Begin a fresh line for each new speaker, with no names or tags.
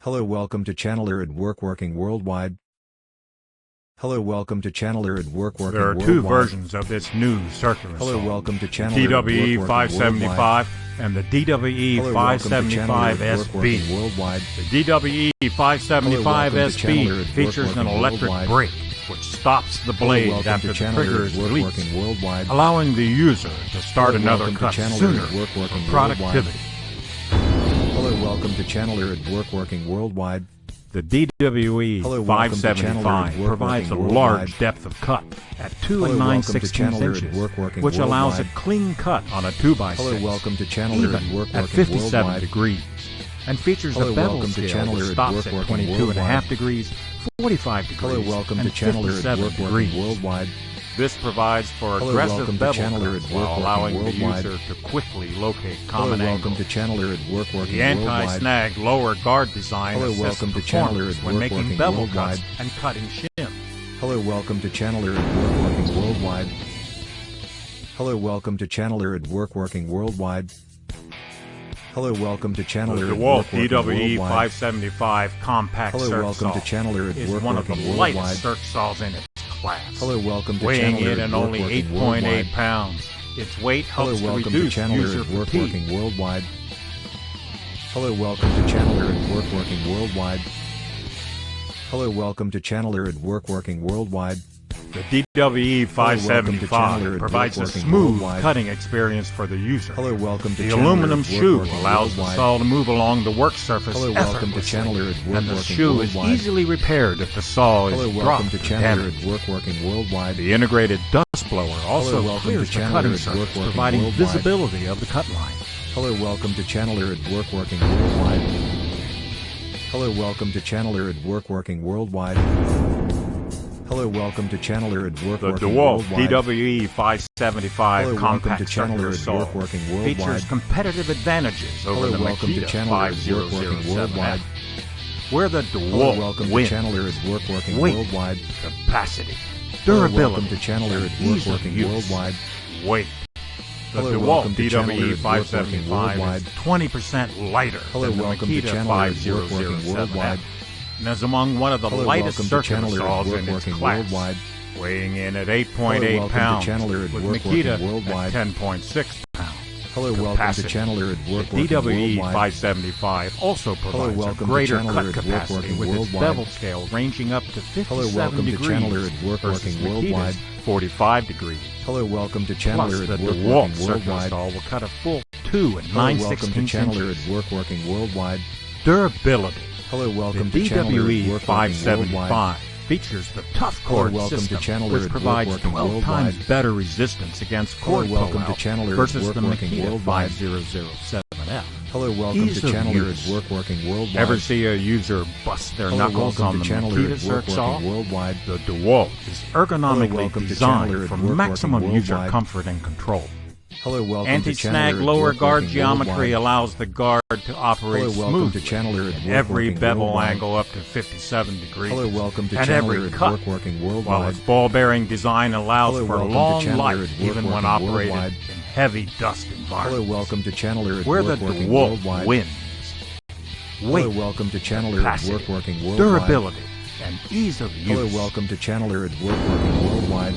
Hello, welcome to Channeler at Woodworking Worldwide. Hello, welcome to Channeler at Woodworking
There are
Worldwide.
two versions of this new circular saw.
Hello, welcome to
the
Channeler at
DWE
Woodworking
575
Worldwide.
and the DWE
Hello, welcome to Channeler at
575
Woodworking
SB.
Worldwide.
The DWE 575
Hello, welcome to Channeler
SB
at
features an
Woodworking
electric
Worldwide.
brake which stops the
Hello,
blade
welcome
after
to
the
Channeler
trigger
at
is released,
Woodworking Worldwide.
allowing the user to start
Hello,
another
welcome to
cut
Channeler
sooner
at Woodworking
for
Worldwide.
productivity.
Hello, welcome to Channeler at Woodworking Worldwide.
The DWE
Hello, welcome to Channeler at
575
Woodworking
provides a
Worldwide.
large depth of cut at 2
Hello,
and 9
welcome to
16
Channeler at
inches,
Woodworking
which allows a
Worldwide.
clean cut on a 2x6.
Hello, welcome to Channeler
even
at Woodworking
at 57
Worldwide.
degrees, and features
Hello,
a bevel
welcome to
scale
Channeler
that
at
stops at
Woodworking
22.5
Worldwide.
degrees, 45 degrees,
Hello, welcome
and
to Channeler at
57
Woodworking
degrees.
Worldwide.
This provides for
Hello,
aggressive
welcome to
bevel
Channeler
cuts
at
while
Woodworking
allowing
Worldwide.
the user to quickly locate
Hello,
common
welcome
angles.
to Channeler at Woodworking
The
Worldwide.
anti-snag lower guard design
Hello,
assists
welcome to
performance
Channeler at
when making
Woodworking
bevel
Worldwide.
cuts and cutting shim.
Hello, welcome to Channeler at Woodworking Worldwide. Hello, welcome to Channeler at Woodworking Worldwide. Hello, welcome to
The
Channeler at
DEWALT
Woodworking
DWE
Worldwide.
575 compact
Hello,
circ
welcome
saw
to Channeler at
is one of the
Woodworking
lightest
Worldwide.
circ saws in its class.
Hello, welcome to
Weighing
Channeler
in
at
at only
Woodworking
8.8
Worldwide.
pounds. Its weight
Hello,
helps to
welcome to
reduce
Channeler
user
at
fatigue.
Woodworking Worldwide. Hello, welcome to Channeler at Woodworking Worldwide. Hello, welcome to Channeler at Woodworking Worldwide.
The DWE
welcome to Channeler
575
at
provides a
Woodworking
smooth
Worldwide.
cutting experience for the user.
Hello, welcome to
The
Channeler
aluminum
at
shoe
Woodworking
allows the
Worldwide.
saw to move along the work surface
Hello, welcome to
effortlessly,
Channeler at
and the
Woodworking
shoe is
Worldwide.
easily repaired if the saw
Hello,
is
welcome
dropped
to
or
Channeler
damaged.
at Woodworking Worldwide.
The integrated dust blower also
welcome
clears
to
the
Channeler
cutting
at
surface,
Woodworking
providing
Worldwide.
visibility of the cut line.
Hello, welcome to Channeler at Woodworking Worldwide. Hello, welcome to Channeler at Woodworking Worldwide. Hello, welcome to Channeler at
The
Woodworking
DEWALT
Worldwide.
DWE 575
Hello, welcome
compact
to Channeler
circular
at
saw
Woodworking Worldwide.
features competitive advantages over
Hello,
the
welcome to
Makita
Channeler at Woodworking Worldwide.
5007F, where the
Hello,
DEWALT
welcome to
wins
Channeler at Woodworking
weight,
Worldwide.
capacity,
Hello,
durability,
welcome to Channeler at
ease of
Woodworking
use,
Worldwide.
weight. The
Hello,
DEWALT
welcome to Channeler
DWE
at
575
Woodworking
is 20% lighter
Hello,
than the
welcome to
Makita
Channeler at Woodworking Worldwide.
5007F, and is among one of the
Hello,
lightest
welcome to
circular
Channeler at
saws in its
Woodworking
class,
Worldwide.
weighing in at
Hello,
8.8
welcome to
pounds,
Channeler at
with
Woodworking
Makita
Worldwide.
at 10.6 pounds.
Hello, welcome to
Capacity.
Channeler at
The
Woodworking
DWE
Worldwide.
575 also provides
welcome
a
to
greater
Channeler
cut
at
capacity
Woodworking
with its
Worldwide.
bevel scale ranging up to 57
Hello, welcome to
degrees
Channeler at
versus
Woodworking Worldwide.
Makita's 45 degrees.
Hello, welcome to
Plus,
Channeler
the
at
DEWALT
Woodworking
circular
Worldwide.
saw will cut a full 2 and
Hello,
9
welcome to
16
Channeler
inches.
at Woodworking Worldwide.
Durability.
Hello,
The
welcome to Channeler at
DWE
Woodworking
575
Worldwide.
features the tough
Hello,
cord
welcome to
system,
Channeler
which
at
provides
Woodworking
12
Worldwide.
times better resistance against
Hello,
cord
welcome to
pull-out
Channeler at
versus the
Woodworking
Makita
Worldwide.
5007F.
Hello, welcome
Ease
to
of
Channeler
use.
at Woodworking Worldwide.
Ever see a user bust their
Hello,
knuckles
welcome
on
to
the
Channeler
Makita
at
circ saw?
Woodworking Worldwide.
The DEWALT is ergonomically
welcome to
designed
Channeler at
for
Woodworking
maximum user
Worldwide.
comfort and control.
Hello, welcome to
Anti-snag
Channeler at
lower guard
Woodworking
geometry
Worldwide.
allows the guard to operate
Hello, welcome to
smoothly
Channeler at
at every
Woodworking
bevel
Worldwide.
angle up to 57 degrees.
Hello, welcome to
and
Channeler
every
at
cut,
Woodworking
while
Worldwide.
its ball-bearing design allows
Hello,
for
welcome to
long
Channeler
life
at
even when
Woodworking
operated
Worldwide.
in heavy dust environments.
Hello, welcome to Channeler at
where the
Woodworking
DEWALT
Worldwide.
wins. Weight,
Hello, welcome to Channeler at
capacity,
Woodworking Worldwide.
durability, and ease of use.
Hello, welcome to Channeler at Woodworking Worldwide.